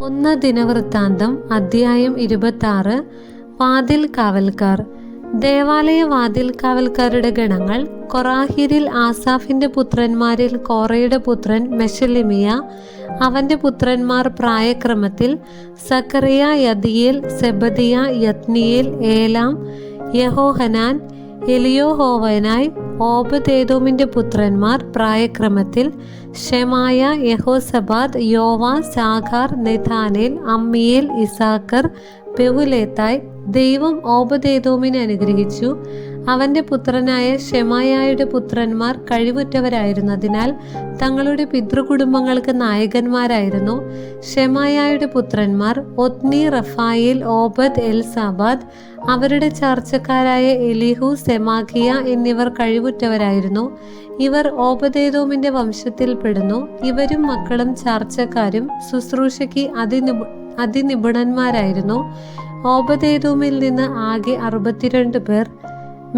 1 ദിനവൃത്താന്തം അധ്യായം 26. വാതിൽ കാവൽക്കാർ. ദേവാലയ വാതിൽ കാവൽക്കാരുടെ ഗണങ്ങൾ. കൊറാഹ്യരിൽ ആസാഫിന്റെ പുത്രന്മാരിൽ കോറയുടെ പുത്രൻ മെശലെമിയ. അവന്റെ പുത്രന്മാർ പ്രായക്രമത്തിൽ സക്കറിയ, യദിയേൽ, സെബദിയ, യത്നിയേൽ, ഏലാം, യഹോഹനാൻ, എലിയോഹോവനായി. ഓബദേദോമിന്റെ പുത്രന്മാർ പ്രായക്രമത്തിൽ ഷെമായ, യഹോസബാദ്, യോവ, സാഖാർ, നെഥാനേൽ, അമ്മിയേൽ, ഇസാക്കർ, പെവുലേത്തായ്. ദൈവം ഓബദേദോമിനെ അനുഗ്രഹിച്ചു. അവന്റെ പുത്രനായ ഷെമായയുടെ പുത്രന്മാർ കഴിവുറ്റവരായിരുന്നതിനാൽ തങ്ങളുടെ പിതൃകുടുംബങ്ങൾക്ക് നായകന്മാരായിരുന്നു. ഷെമായയുടെ പുത്രന്മാർ ഒത്നി, റഫായേൽ, ഓബദ്, എൽസാബാദ്. അവരുടെ ചാർച്ചക്കാരായ എലിഹു, സെമാഖിയ എന്നിവർ കഴിവുറ്റവരായിരുന്നു. ഇവർ ഓബദേദോമിന്റെ വംശത്തിൽപ്പെടുന്നു. ഇവരും മക്കളും ചാർച്ചക്കാരും ശുശ്രൂഷയ്ക്ക് അതിനിപുണന്മാരായിരുന്നു. ഓബദേദോമിൽ നിന്ന് ആകെ 62 പേർ.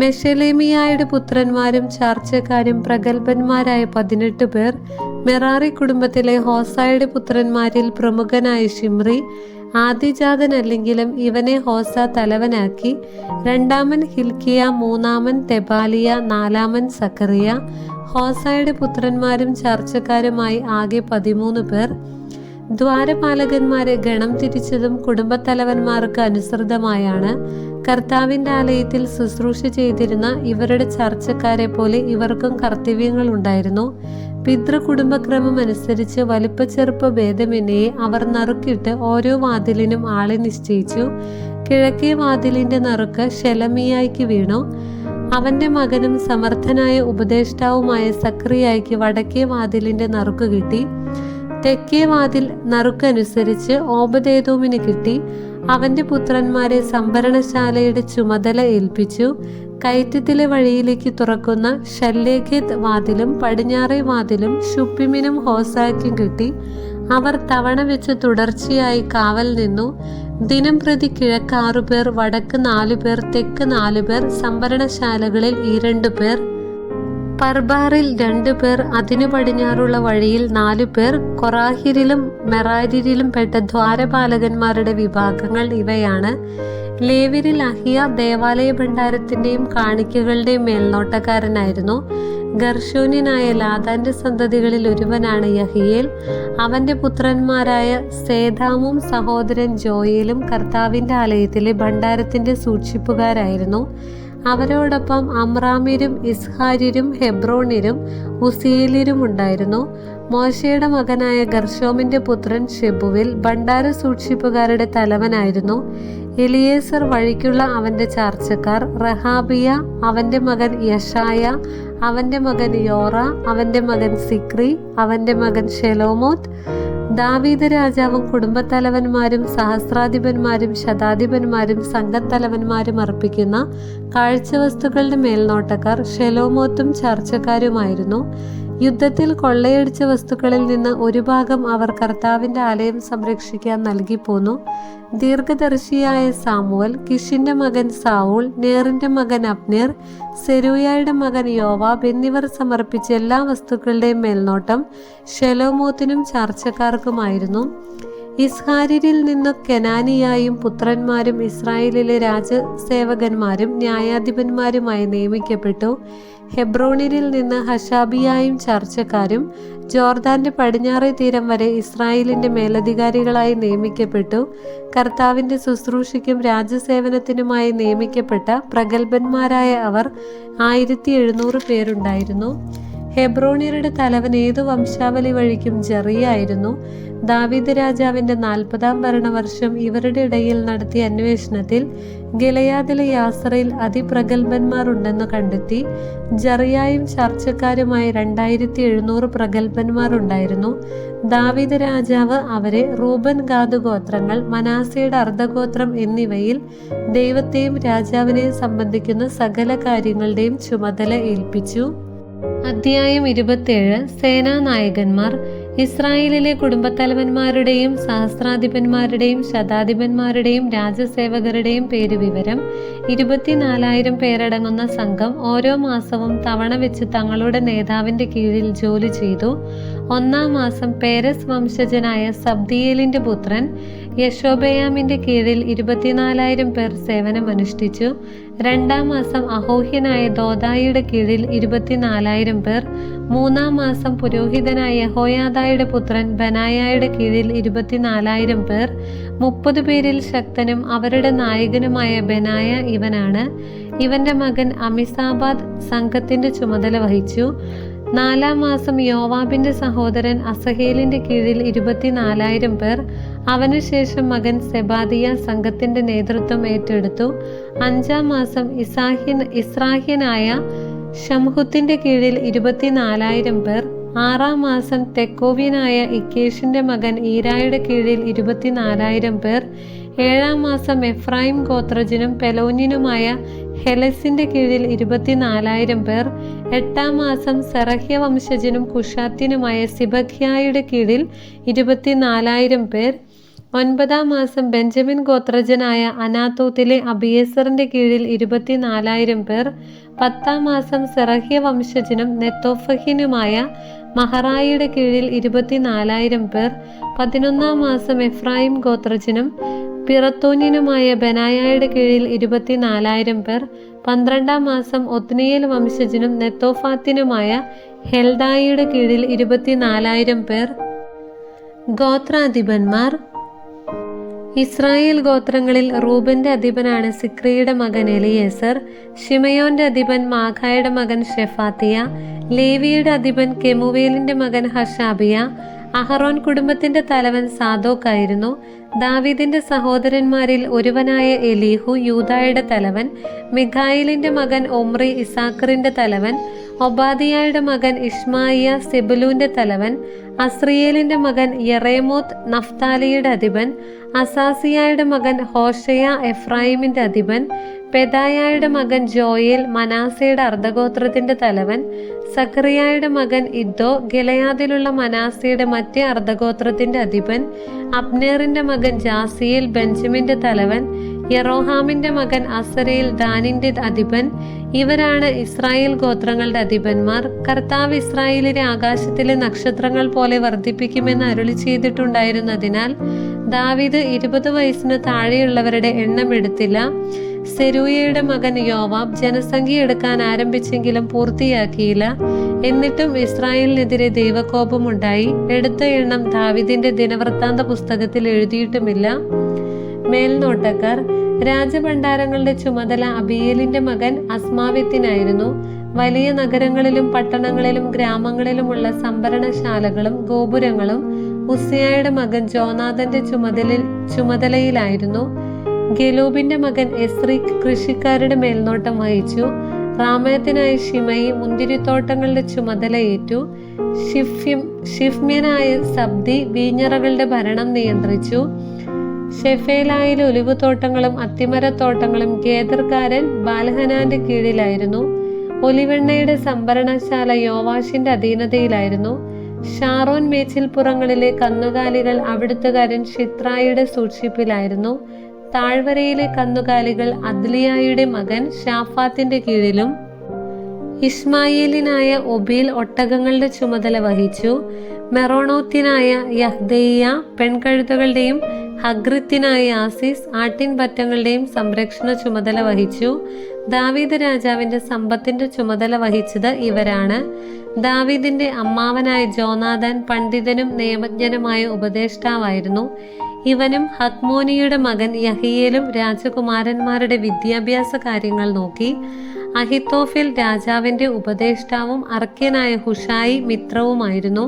മെശലേമിയായുടെ പുത്രന്മാരും ചാർച്ചക്കാരും പ്രഗത്ഭന്മാരായ 18 പേർ. മെറാറി കുടുംബത്തിലെ ഹോസായുടെ പുത്രന്മാരിൽ പ്രമുഖനായ ഷിമ്രി ആദിജാതനല്ലെങ്കിലും ഇവനെ ഹോസ തലവനാക്കി. രണ്ടാമൻ ഹിൽക്കിയ, മൂന്നാമൻ തെബാലിയ, നാലാമൻ സക്കറിയ. ഹോസായുടെ പുത്രന്മാരും ചാർച്ചക്കാരുമായി ആകെ 13 പേർ. ദ്വാരപാലകന്മാരെ ഗണം തിരിച്ചതും കുടുംബത്തലവന്മാർക്ക് അനുസൃതമായാണ്. കർത്താവിന്റെ ആലയത്തിൽ ശുശ്രൂഷ ചെയ്തിരുന്ന ഇവരുടെ ചർച്ചക്കാരെ പോലെ ഇവർക്കും കർത്തവ്യങ്ങൾ ഉണ്ടായിരുന്നു. പിതൃകുടുംബക്രമം അനുസരിച്ച് വലിപ്പച്ചെറുപ്പ ഭേദമെന്നേ അവർ നറുക്കിട്ട് ഓരോ വാതിലിനും ആളെ നിശ്ചയിച്ചു. കിഴക്കേ വാതിലിന്റെ നറുക്ക് ഷെലമിയായ്ക്ക് വീണു. അവന്റെ മകനും സമർത്ഥനായ ഉപദേഷ്ടാവുമായ സക്രിയായ്ക്ക് വടക്കേ വാതിലിന്റെ നറുക്ക് കിട്ടി. തെക്കേ വാതിൽ നറുക്കനുസരിച്ച് ഓബദേദോമിന് കിട്ടി. അവന്റെ പുത്രന്മാരെ സംഭരണശാലയുടെ ചുമതല ഏൽപ്പിച്ചു. കയറ്റത്തിലെ വഴിയിലേക്ക് തുറക്കുന്ന ഷല്ലേഖെത്ത് വാതിലും പടിഞ്ഞാറേ വാതിലും ശുപ്പിമിനും ഹോസായ്ക്കും കിട്ടി. അവർ തവണ വെച്ച് തുടർച്ചയായി കാവൽ നിന്നു. ദിനം പ്രതി കിഴക്ക് 6 പേർ, വടക്ക് 4 പേർ, തെക്ക് 4 പേർ, സംഭരണശാലകളിൽ 2 പേർ, പർബാറിൽ 2 പേർ, അതിനു പടിഞ്ഞാറുള്ള വഴിയിൽ 4 പേർ. കൊറാഹ്യരിലും മെറാര്യരിലും പെട്ട ദ്വാരപാലകന്മാരുടെ വിഭാഗങ്ങൾ ഇവയാണ്. ലേവ്യരിൽ അഹിയ ദേവാലയ ഭണ്ഡാരത്തിന്റെയും കാണിക്കകളുടെയും മേൽനോട്ടക്കാരനായിരുന്നു. ഗർശോന്യനായ ലാദാന്റെ സന്തതികളിൽ ഒരുവനാണ് യഹിയേൽ. അവന്റെ പുത്രന്മാരായ സേഥാമും സഹോദരൻ ജോയേലും കർത്താവിന്റെ ആലയത്തിലെ ഭണ്ഡാരത്തിന്റെ സൂക്ഷിപ്പുകാരായിരുന്നു. അവരോടൊപ്പം അമ്രാമ്യരും ഇസ്ഹാര്യരും ഹെബ്രോണ്യരും ഉസിയേല്യരും ഉണ്ടായിരുന്നു. മോശയുടെ മകനായ ഗർശോമിന്റെ പുത്രൻ ഷെബുവിൽ ഭണ്ഡാര സൂക്ഷിപ്പുകാരുടെ തലവനായിരുന്നു. എലിയേസർ വഴിക്കുള്ള അവന്റെ ചാർച്ചക്കാർ റഹാബിയ, അവന്റെ മകൻ യശായ, അവന്റെ മകൻ യോറ, അവന്റെ മകൻ സിക്രി, അവന്റെ മകൻ ഷെലോമോത്ത്. ദാവീദ് രാജാവും കുടുംബത്തലവന്മാരും സഹസ്രാധിപന്മാരും ശതാധിപന്മാരും സംഘത്തലവന്മാരും അർപ്പിക്കുന്ന കാഴ്ചവസ്തുക്കളുടെ മേൽനോട്ടക്കാർ ഷെലോമോത്തും ചാർച്ചക്കാരുമായിരുന്നു. യുദ്ധത്തിൽ കൊള്ളയടിച്ച വസ്തുക്കളിൽ നിന്ന് ഒരു ഭാഗം അവർ കർത്താവിന്റെ ആലയം സംരക്ഷിക്കാൻ നൽകിപ്പോന്നു. ദീർഘദർശിയായ സാമുവൽ, കിഷിന്റെ മകൻ സാവൂൾ, നേറിന്റെ മകൻ അബ്നേർ, സെരൂയയുടെ മകൻ യോവാബ് എന്നിവർ സമർപ്പിച്ച എല്ലാ വസ്തുക്കളുടെയും മേൽനോട്ടം ഷെലോമോത്തിനും ചാർച്ചക്കാർക്കുമായിരുന്നു. ഇസ്ഹാര്യരിൽ നിന്നു കെനാനിയായും പുത്രന്മാരും ഇസ്രായേലിലെ രാജസേവകന്മാരും ന്യായാധിപന്മാരുമായി നിയമിക്കപ്പെട്ടു. ഹെബ്രോണിരിൽ നിന്ന് ഹഷാബിയായും ചാർച്ചക്കാരും ജോർദാന്റെ പടിഞ്ഞാറേ തീരം വരെ ഇസ്രായേലിന്റെ മേലധികാരികളായി നിയമിക്കപ്പെട്ടു. കർത്താവിന്റെ ശുശ്രൂഷയ്ക്കും രാജസേവനത്തിനുമായി നിയമിക്കപ്പെട്ട പ്രഗത്ഭന്മാരായ അവർ 1700 പേരുണ്ടായിരുന്നു. ഹെബ്രോണ്യരുടെ തലവൻ ഏതു വംശാവലി വഴിക്കും ജെറിയായിരുന്നു. ദാവീദ് രാജാവിന്റെ 40-ാം ഭരണവർഷം ഇവരുടെ ഇടയിൽ നടത്തിയ അന്വേഷണത്തിൽ ഗിലെയാദിലെ യാസറയിൽ അതിപ്രഗത്ഭന്മാർ ഉണ്ടെന്ന് കണ്ടെത്തി. ജറിയായും ചർച്ചക്കാരുമായി 2700 പ്രഗത്ഭന്മാർ ഉണ്ടായിരുന്നു. ദാവീദ് രാജാവ് അവരെ റൂബൻ, ഗാദ് ഗോത്രങ്ങൾ, മനാസയുടെ അർദ്ധഗോത്രം എന്നിവയിൽ ദൈവത്തെയും രാജാവിനെയും സംബന്ധിക്കുന്ന സകല കാര്യങ്ങളുടെയും ചുമതല ഏൽപ്പിച്ചു. അധ്യായം 27. സേനാനായകന്മാർ. ഇസ്രായേലിലെ കുടുംബത്തലവന്മാരുടെയും സഹസ്രാധിപന്മാരുടെയും ശതാധിപന്മാരുടെയും രാജസേവകരുടെയും പേരുവിവരം: 24,000 പേരടങ്ങുന്ന സംഘം ഓരോ മാസവും തവണ വെച്ച് തങ്ങളുടെ നേതാവിന്റെ കീഴിൽ ജോലി ചെയ്തു. 1-ാം മാസം പേരസ് വംശജനായ സബ്ദിയേലിന്റെ പുത്രൻ യശോബെയാമിന്റെ കീഴിൽ 24,000 പേർ സേവനമനുഷ്ഠിച്ചു. 2-ാം മാസം അഹോഹ്യനായ ദോദായിയുടെ കീഴിൽ 24,000 പേർ. 3-ാം മാസം പുരോഹിതനായ യഹോയാദായുടെ പുത്രൻ ബനായയുടെ കീഴിൽ 24,000 പേർ. 30 പേരിൽ ശക്തനും അവരുടെ നായകനുമായ ബനായ ഇവനാണ്. ഇവന്റെ മകൻ അമിസാബാദ് സംഘത്തിന്റെ ചുമതല വഹിച്ചു. 4-ാം മാസം യോവാബിന്റെ സഹോദരൻ അസഹേലിന്റെ കീഴിൽ 24,000 പേർ. അവനുശേഷം മകൻ സെബാദിയ സംഘത്തിന്റെ നേതൃത്വം ഏറ്റെടുത്തു. 5-ാം മാസം ഇസ്രാഹ്യനായ ശംഹുത്തിന്റെ കീഴിൽ 24,000 പേർ. 6-ാം മാസം തെക്കോവ്യനായ ഇക്കേഷിന്റെ മകൻ ഈരായുടെ കീഴിൽ 24,000 പേർ. 7-ാം മാസം എഫ്രായിം ഗോത്രജനും പെലോന്യനുമായ ഹെലസിന്റെ കീഴിൽ 24,000 പേർ. 8-ാം മാസം സെറഹ്യ വംശജനും കുഷാത്യനുമായ സിബഖ്യായുടെ കീഴിൽ 24,000 പേർ. 9-ാം മാസം ബെഞ്ചമിൻ ഗോത്രജനായ അനാത്തോത്തിലെ അബിയേസറിന്റെ കീഴിൽ 24,000 പേർ. 10-ാം മാസം സെറഹ്യ വംശജനും നെത്തോഫഹിനുമായ മഹറായിയുടെ കീഴിൽ 24,000 പേർ. 11-ാം മാസം എഫ്രായിം ഗോത്രജനും പിറത്തോന്യനുമായ ബനായയുടെ കീഴിൽ 24,000 പേർ. 12-ാം മാസം ഒത്നിയേൽ വംശജനും നെത്തോഫാത്തിനുമായ ഹെൽദായിയുടെ കീഴിൽ 24,000 പേർ. ഗോത്രാധിപന്മാർ: ഇസ്രായേൽ ഗോത്രങ്ങളിൽ റൂബന്റെ അധിപനാണ് സിക്രിയുടെ മകൻ എലിയേസർ. ഷിമയോന്റെ അധിപൻ മാഖായുടെ മകൻ ഷെഫാത്തിയ. ലേവിയുടെ അധിപൻ കെമുവേലിന്റെ മകൻ ഹഷാബിയ. അഹറോൻ കുടുംബത്തിന്റെ തലവൻ സാദോക്കായിരുന്നു. ദാവീദിന്റെ സഹോദരന്മാരിൽ ഒരുവനായ എലീഹു യൂദായുടെ തലവൻ. മിഖായിലിന്റെ മകൻ ഒമ്രി ഇസാക്കറിന്റെ തലവൻ. ഒബാദിയായുടെ മകൻ ഇഷ്മായിയ സെബുലൂന്റെ തലവൻ. അസ്രിയേലിന്റെ മകൻ യെറേമോത്ത് നഫ്താലിയുടെ അധിപൻ. അസാസിയായുടെ മകൻ ഹോഷയ എഫ്രായിമിന്റെ അധിപൻ. പെദായയുടെ മകൻ ജോയേൽ മനാസയുടെ അർദ്ധഗോത്രത്തിന്റെ തലവൻ. സഖറിയായുടെ മകൻ ഇദ്ദോ ഗിലെയാദിലുള്ള മനാസയുടെ മറ്റേ അർദ്ധഗോത്രത്തിന്റെ അധിപൻ. അബ്നേറിന്റെ മകൻ ജാസിയേൽ ബെഞ്ചമിന്റെ തലവൻ. യെറോഹാമിന്റെ മകൻ അസരേൽ ദാനിന്റെ അധിപൻ. ഇവരാണ് ഇസ്രായേൽ ഗോത്രങ്ങളുടെ അധിപന്മാർ. കർത്താവ് ഇസ്രായേലിനെ ആകാശത്തിലെ നക്ഷത്രങ്ങൾ പോലെ വർദ്ധിപ്പിക്കുമെന്ന് അരുളി ചെയ്തിട്ടുണ്ടായിരുന്നതിനാൽ ദാവീദ് 20 വയസ്സിന് താഴെയുള്ളവരുടെ എണ്ണം എടുത്തില്ല. സെരൂയയുടെ മകൻ യോവാബ് ജനസംഖ്യ എടുക്കാൻ ആരംഭിച്ചെങ്കിലും പൂർത്തിയാക്കിയില്ല. എന്നിട്ടും ഇസ്രായേലിനെതിരെ ദൈവകോപമുണ്ടായി. എടുത്ത എണ്ണം ദാവീദിന്റെ ദിനവൃത്താന്ത പുസ്തകത്തിൽ എഴുതിയിട്ടുമില്ല. മേൽനോട്ടക്കാർ: രാജഭണ്ഡാരങ്ങളുടെ ചുമതല അബിയേലിന്റെ മകൻ അസ്മാവെത്തിനായിരുന്നു. വലിയ നഗരങ്ങളിലും പട്ടണങ്ങളിലും ഗ്രാമങ്ങളിലുമുള്ള സംഭരണശാലകളും ഗോപുരങ്ങളും ഉസ്സിയായുടെ മകൻ ജോനാഥന്റെ ചുമതലയിലായിരുന്നു. ഗെലൂബിന്റെ മകൻ എസ്രി കൃഷിക്കാരുടെ മേൽനോട്ടം വഹിച്ചു. റാമയത്തിനായ ഷിമയി മുന്തിരിത്തോട്ടങ്ങളുടെ ചുമതലയേറ്റു. ഷിഫ്മ്യനായ സബ്ദി വീഞ്ഞറകളുടെ ഭരണം നിയന്ത്രിച്ചു. ഷെഫേലായിലെ ഒലിവുതോട്ടങ്ങളും അത്തിമരത്തോട്ടങ്ങളും ഗേദർകാരൻ ബാൽഹനാന്റെ കീഴിലായിരുന്നു. ഒലിവെണ്ണയുടെ സംഭരണശാല യോവാഷിന്റെ അധീനതയിലായിരുന്നു. ഷാറോൻ മേച്ചിൽപ്പുറങ്ങളിലെ കന്നുകാലികൾ അവിടുത്തുകാരൻ ഷിത്രായുടെ സൂക്ഷിപ്പിലായിരുന്നു. താഴ്വരയിലെ കന്നുകാലികൾ അദ്ലിയായുടെ മകൻ ഷാഫാത്തിന്റെ കീഴിലും. ഇഷ്മായേലിനായ ഒബീൽ ഒട്ടകങ്ങളുടെ ചുമതല വഹിച്ചു. മെറോണോത്തിനായ യഹ്ദെയ്യ പെൺകഴുതകളുടെയും ഹഗ്രിത്തിനായ ആസീസ് ആട്ടിൻപറ്റങ്ങളുടെയും സംരക്ഷണ ചുമതല വഹിച്ചു. ദാവീദ് രാജാവിന്റെ സമ്പത്തിന്റെ ചുമതല വഹിച്ചത് ഇവരാണ്. ദാവീദിന്റെ അമ്മാവനായ ജോനാഥാൻ പണ്ഡിതനും നിയമജ്ഞനുമായ ഉപദേഷ്ടാവായിരുന്നു. ഇവനും ഹക്മോനിയുടെ മകൻ യഹിയേലും രാജകുമാരന്മാരുടെ വിദ്യാഭ്യാസ കാര്യങ്ങൾ നോക്കി. അഹിത്തോഫെൽ രാജാവിന്റെ ഉപദേഷ്ടാവും അർക്യനായ ഹുഷായി മിത്രവുമായിരുന്നു.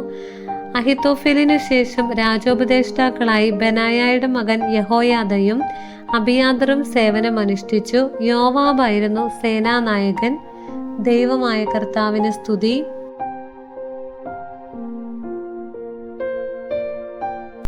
അഹിത്തോഫെലിനു ശേഷം രാജോപദേഷ്ടാക്കളായി ബനായയുടെ മകൻ യഹോയാദയും അബിയാദറും സേവനമനുഷ്ഠിച്ചു. യോവാബായിരുന്നു സേനാനായകൻ. ദൈവമായ കർത്താവിന് സ്തുതി.